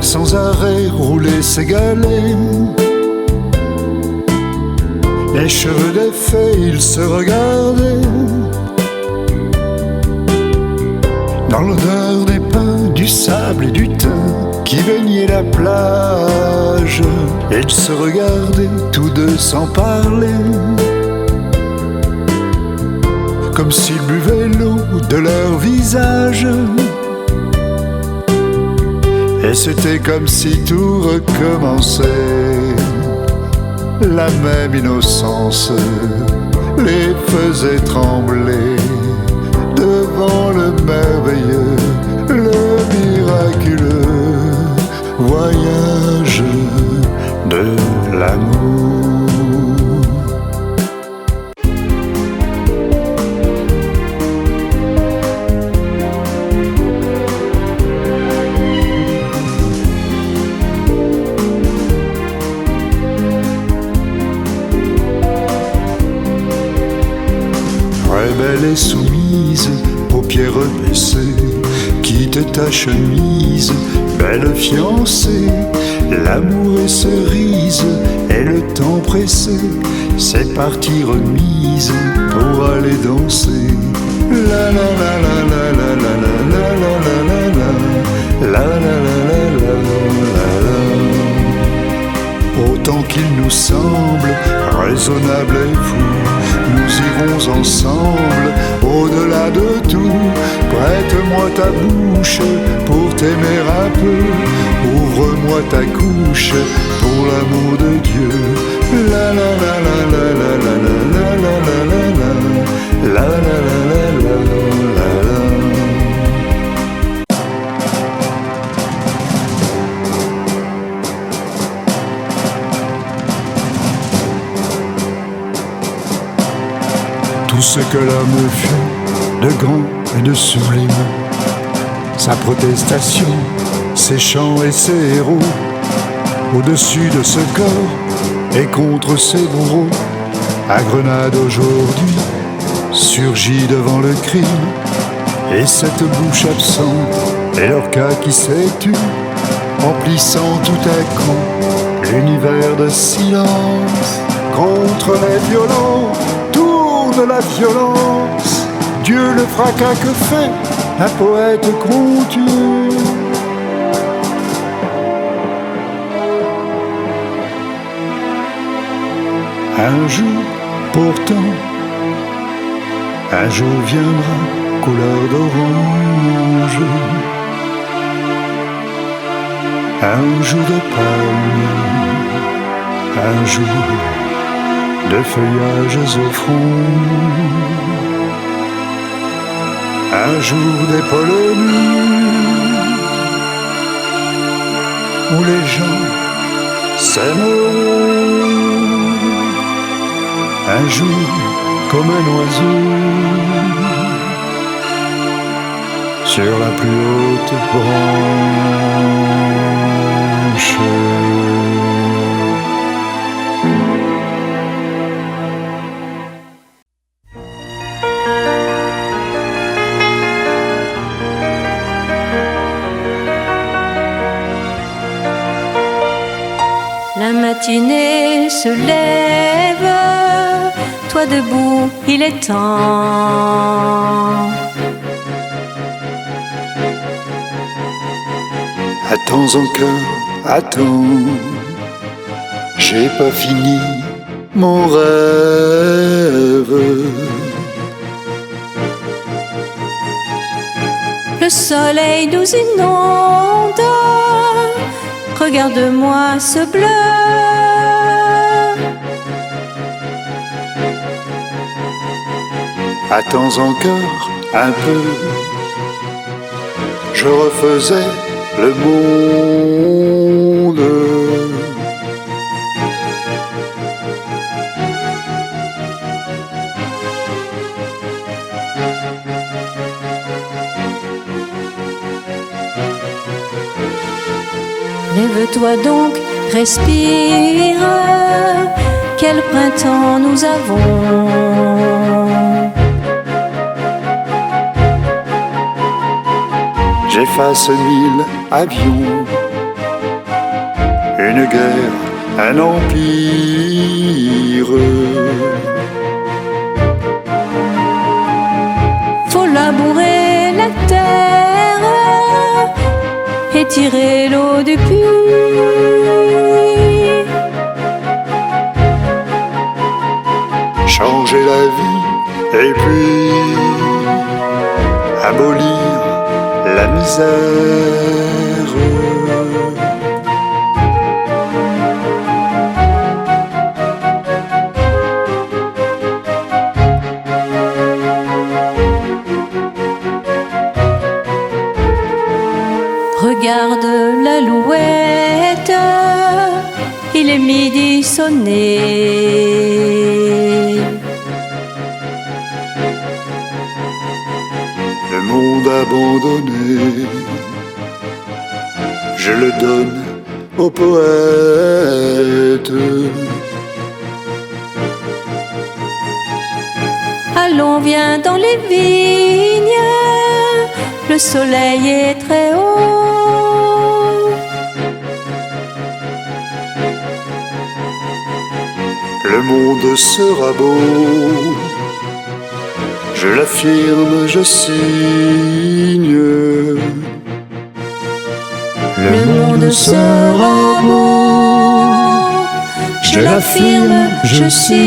sans arrêt rouler ses galets. Les cheveux défaits, ils se regardaient. Dans l'odeur des pins, du sable et du thym qui baignait la plage, ils se regardaient tous deux sans parler, comme s'ils buvaient l'eau de leur visage. Et c'était comme si tout recommençait. La même innocence les faisait trembler devant le merveilleux, le miraculeux voyage de l'amour. Rebelle et soumise, paupières baissées, quitte ta chemise, belle fiancée. L'amour est cerise et le temps pressé, c'est partie remise pour aller danser. La la la la la la la la la la la la la la la la. Autant qu'il nous semble raisonnable et fou, nous irons ensemble au-delà de tout. Prête-moi ta bouche pour t'aimer un peu, ouvre-moi ta couche pour l'amour de Dieu. La la la la la la la la la la la la la la la la la. Tout ce que l'homme fut de grand et de sublime, sa protestation, ses chants et ses héros, au-dessus de ce corps et contre ses bourreaux, à Grenade aujourd'hui, surgit devant le crime, et cette bouche absente et leur cas qui s'est tu, emplissant tout à coup l'univers de silence. Contre les violents, de la violence, Dieu le fracas que fait un poète contu. Un jour, pourtant, un jour viendra, couleur d'orange, un jour de palme, un jour de feuillages au front, un jour d'épaules nues, où les gens s'aimeront, un jour comme un oiseau, sur la plus haute branche. La matinée se lève, toi debout, il est temps. Attends encore, attends, j'ai pas fini mon rêve. Le soleil nous inonde, regarde-moi ce bleu. Attends encore un peu, je refaisais le monde. Lève-toi donc, respire, quel printemps nous avons. J'efface 1000 avions une guerre, un empire. Faut labourer la terre et tirer l'eau du puits. Changer la vie et puis abolir la misère. Regarde l'alouette, il est midi sonné. Le monde abandonné, je le donne aux poètes. Allons, viens dans les vignes, le soleil est très haut. Le monde sera beau, je l'affirme, je signe. Le monde sera beau, je l'affirme, je signe.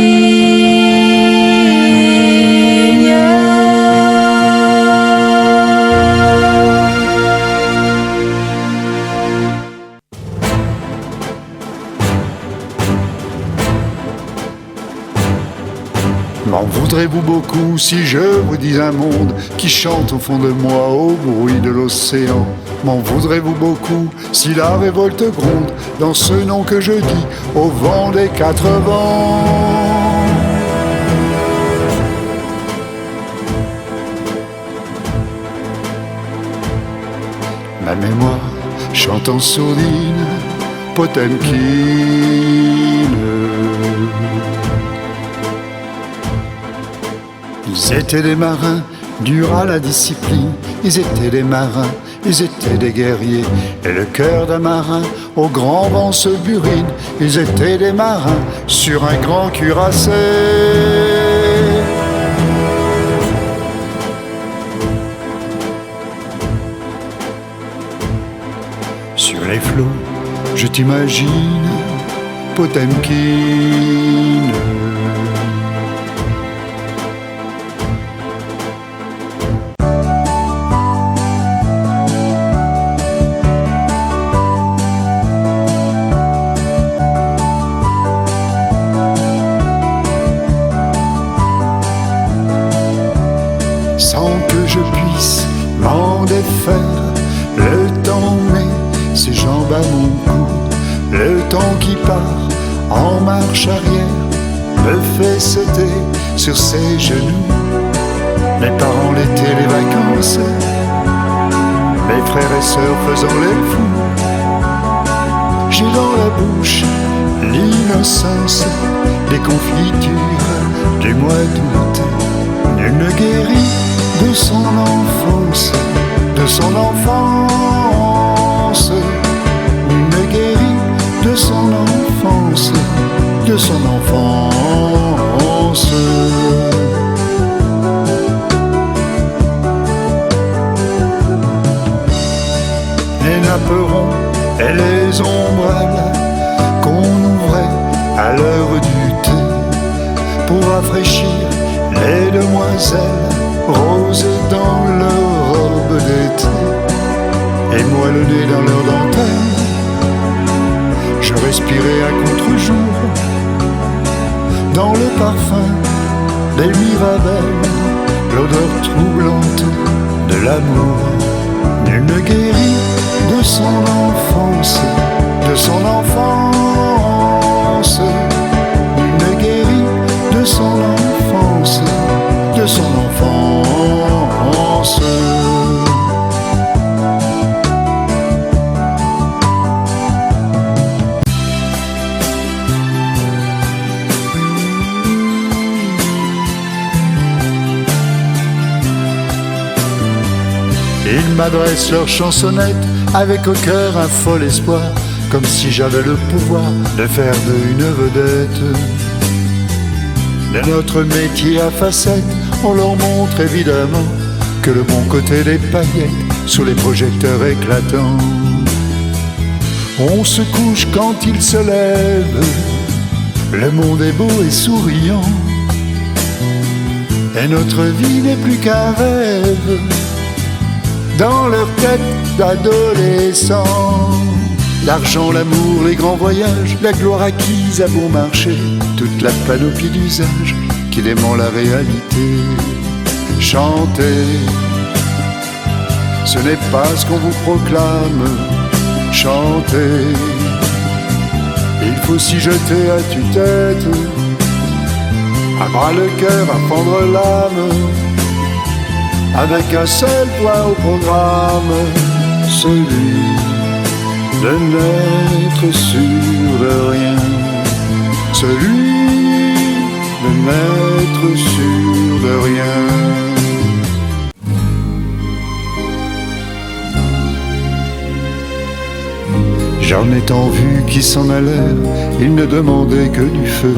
M'en voudrez-vous beaucoup si je vous dis un monde qui chante au fond de moi au bruit de l'océan? M'en voudrez-vous beaucoup si la révolte gronde dans ce nom que je dis au vent des quatre vents? Ma mémoire chante en sourdine Potemkine. Ils étaient des marins, durs à la discipline. Ils étaient des marins, ils étaient des guerriers. Et le cœur d'un marin au grand vent se burine. Ils étaient des marins sur un grand cuirassé. Sur les flots, je t'imagine, Potemkine. Sans que je puisse m'en défaire, le temps met ses jambes à mon cou. Le temps qui part en marche arrière me fait sauter sur ses genoux. Mes parents l'été, les vacances, mes frères et sœurs faisant les fous. J'ai dans la bouche l'innocence des confitures du mois d'août. Nul ne guérit de son enfance, de son enfance. Nul ne guérit de son enfance, de son enfance. Les napperons et les ombrelles qu'on ouvrait à l'heure du thé pour rafraîchir les demoiselles roses dans leur robe d'été et moellonnées dans leur dentelle. Je respirais à contre-jour dans le parfum des mirabelles, l'odeur troublante de l'amour. Nul ne guérit de son enfance, de son enfance. Nul ne guérit de son enfance, de son enfance. Ils m'adressent leurs chansonnettes avec au cœur un fol espoir comme si j'avais le pouvoir de faire d'eux une vedette. De notre métier à facettes, on leur montre évidemment que le bon côté des paillettes sous les projecteurs éclatants. On se couche quand il se lève, le monde est beau et souriant, et notre vie n'est plus qu'un rêve dans leur tête d'adolescents. L'argent, l'amour, les grands voyages, la gloire acquise à bon marché, toute la panoplie d'usages qui dément la réalité. Chanter, ce n'est pas ce qu'on vous proclame. Chanter, il faut s'y jeter à tue-tête, à bras le cœur, à fendre l'âme, avec un seul point au programme, celui de n'être sûr de rien, celui de n'être sûr de rien. J'en ai tant vu qui s'en allèrent, ils ne demandaient que du feu.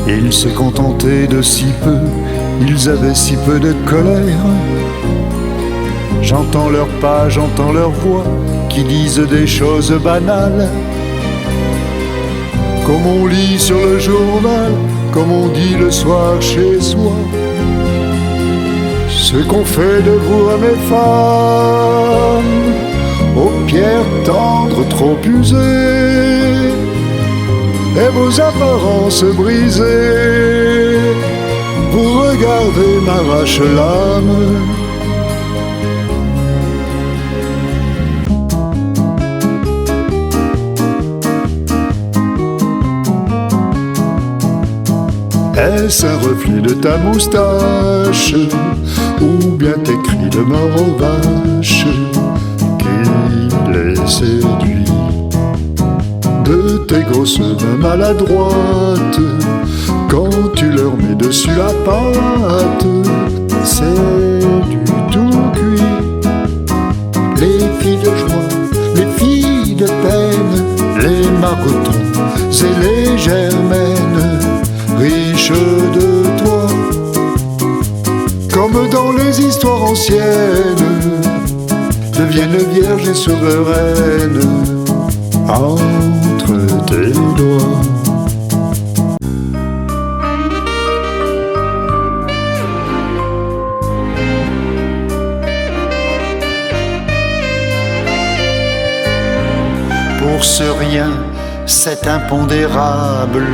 Ils se contentaient de si peu, ils avaient si peu de colère. J'entends leurs pas, j'entends leurs voix qui disent des choses banales, comme on lit sur le journal, comme on dit le soir chez soi. Ce qu'on fait de vous à mes femmes, aux pierres tendres trop usées, et vos apparences brisées, vous regardez m'arrache l'âme. Est-ce un reflet de ta moustache, ou bien tes cris de mort aux vaches qui les séduit? De tes grosses mains maladroites, quand tu leur mets dessus la pâte, c'est du tout cuit. Les filles de joie, les filles de peine, les marotons et les germaines, riches de toi, comme dans les histoires anciennes, deviennent vierges et souveraines entre tes doigts. Pour ce rien, cet impondérable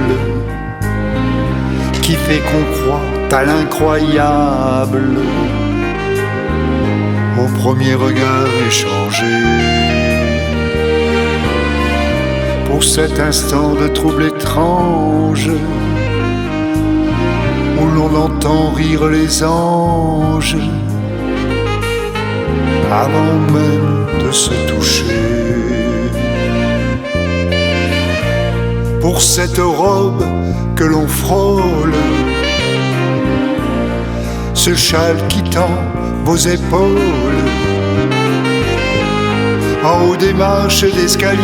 qui fait qu'on croit à l'incroyable au premier regard échangé. Pour cet instant de trouble étrange où l'on entend rire les anges avant même de se toucher. Pour cette robe que l'on frôle, ce châle qui tend vos épaules, en haut des marches d'escalier,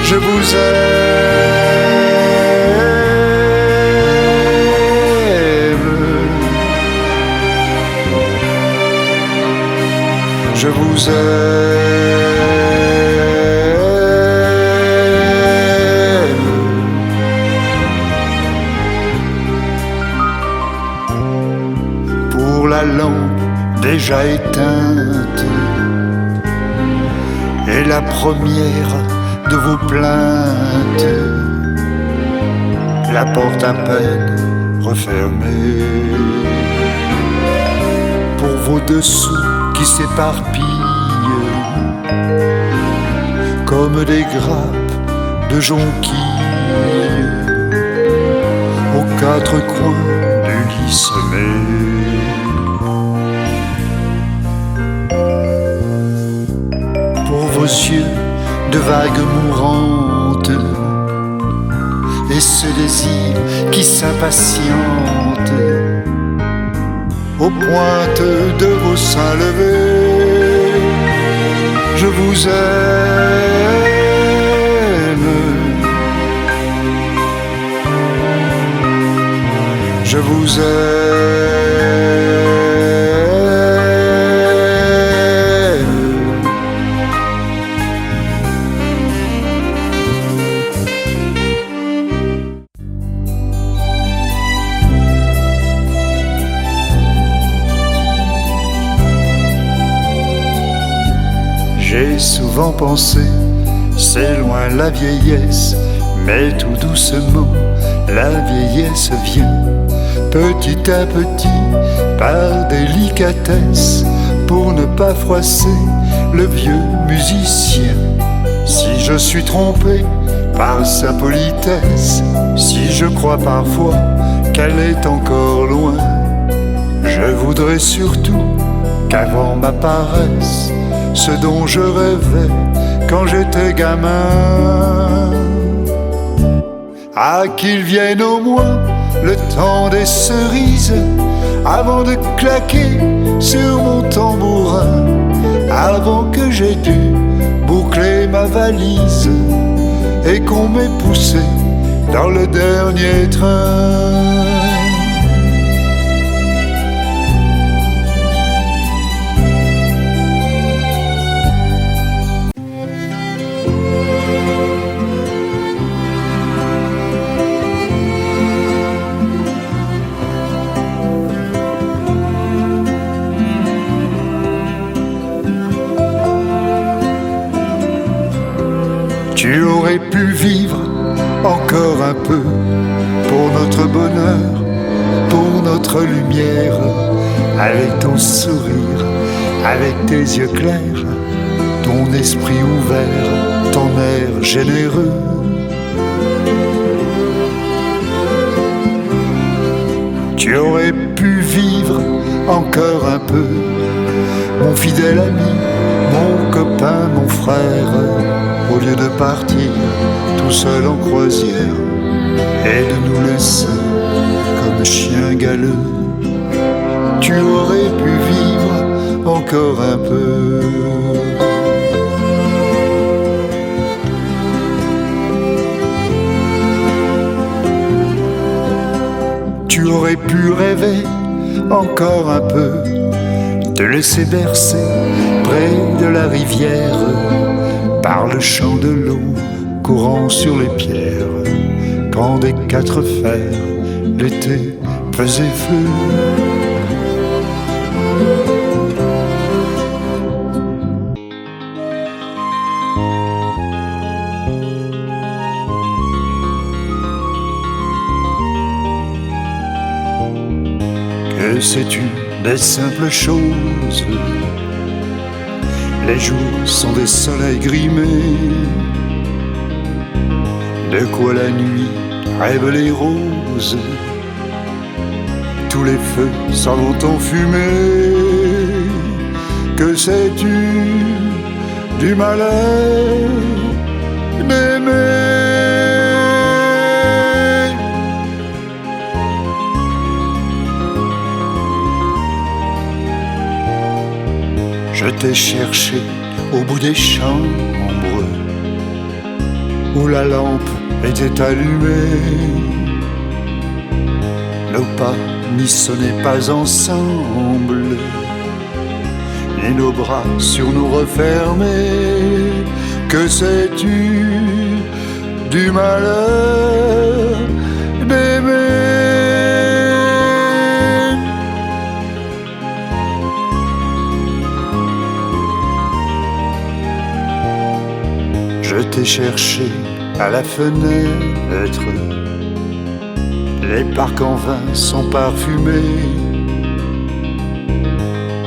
je vous aime, je vous aime. La lampe déjà éteinte est la première de vos plaintes, la porte à peine refermée. Pour vos dessous qui s'éparpillent comme des grappes de jonquilles aux quatre coins du lit semé. Vos yeux de vagues mourantes et ce désir qui s'impatiente aux pointes de vos seins levés, je vous aime. Je vous aime. J'ai souvent pensé, c'est loin la vieillesse, mais tout doucement, la vieillesse vient, petit à petit, par délicatesse, pour ne pas froisser le vieux musicien. Si je suis trompé par sa politesse, si je crois parfois qu'elle est encore loin, je voudrais surtout qu'avant m'apparaisse ce dont je rêvais quand j'étais gamin. Ah, qu'il vienne au moins le temps des cerises, avant de claquer sur mon tambourin, avant que j'aie dû boucler ma valise et qu'on m'ait poussé dans le dernier train. Tu aurais pu vivre encore un peu pour notre bonheur, pour notre lumière, avec ton sourire, avec tes yeux clairs, ton esprit ouvert, ton air généreux. Tu aurais pu vivre encore un peu, mon fidèle ami, mon copain, mon frère, au lieu de partir tout seul en croisière et de nous laisser comme chiens galeux. Tu aurais pu vivre encore un peu. Tu aurais pu rêver encore un peu, te laisser bercer près de la rivière, par le chant de l'eau courant sur les pierres, quand des quatre fers l'été faisaient feu. Que sais-tu des simples choses? Les jours sont des soleils grimés, de quoi la nuit rêve les roses. Tous les feux s'en vont en fumée. Que sais-tu du malheur d'aimer? Je t'ai cherché au bout des chambres où la lampe était allumée. Nos pas n'y sonnaient pas ensemble, ni nos bras sur nous refermés. Que sais-tu du malheur d'aimer? Je t'ai cherché à la fenêtre, les parcs en vin sont parfumés.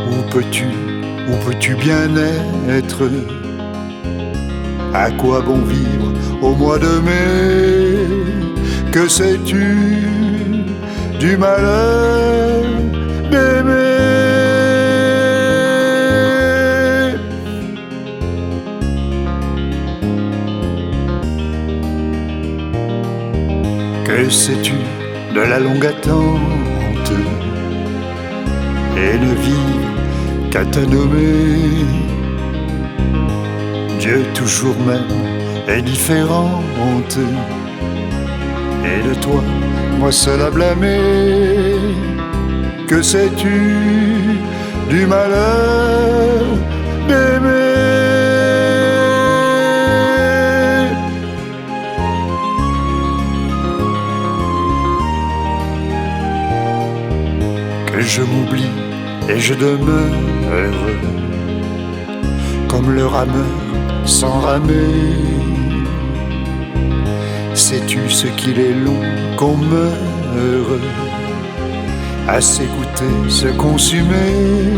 Où peux-tu bien être? À quoi bon vivre au mois de mai? Que sais-tu du malheur d'aimer? Que sais-tu de la longue attente et ne vivre qu'à te nommer? Dieu toujours même est différente. Et de toi, moi seul à blâmer. Que sais-tu du malheur d'aimer? Que je m'oublie et je demeure comme le rameur sans ramer. Sais-tu ce qu'il est long qu'on meure à s'écouter, se consumer?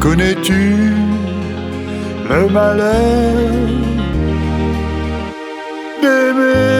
Connais-tu le malheur d'aimer?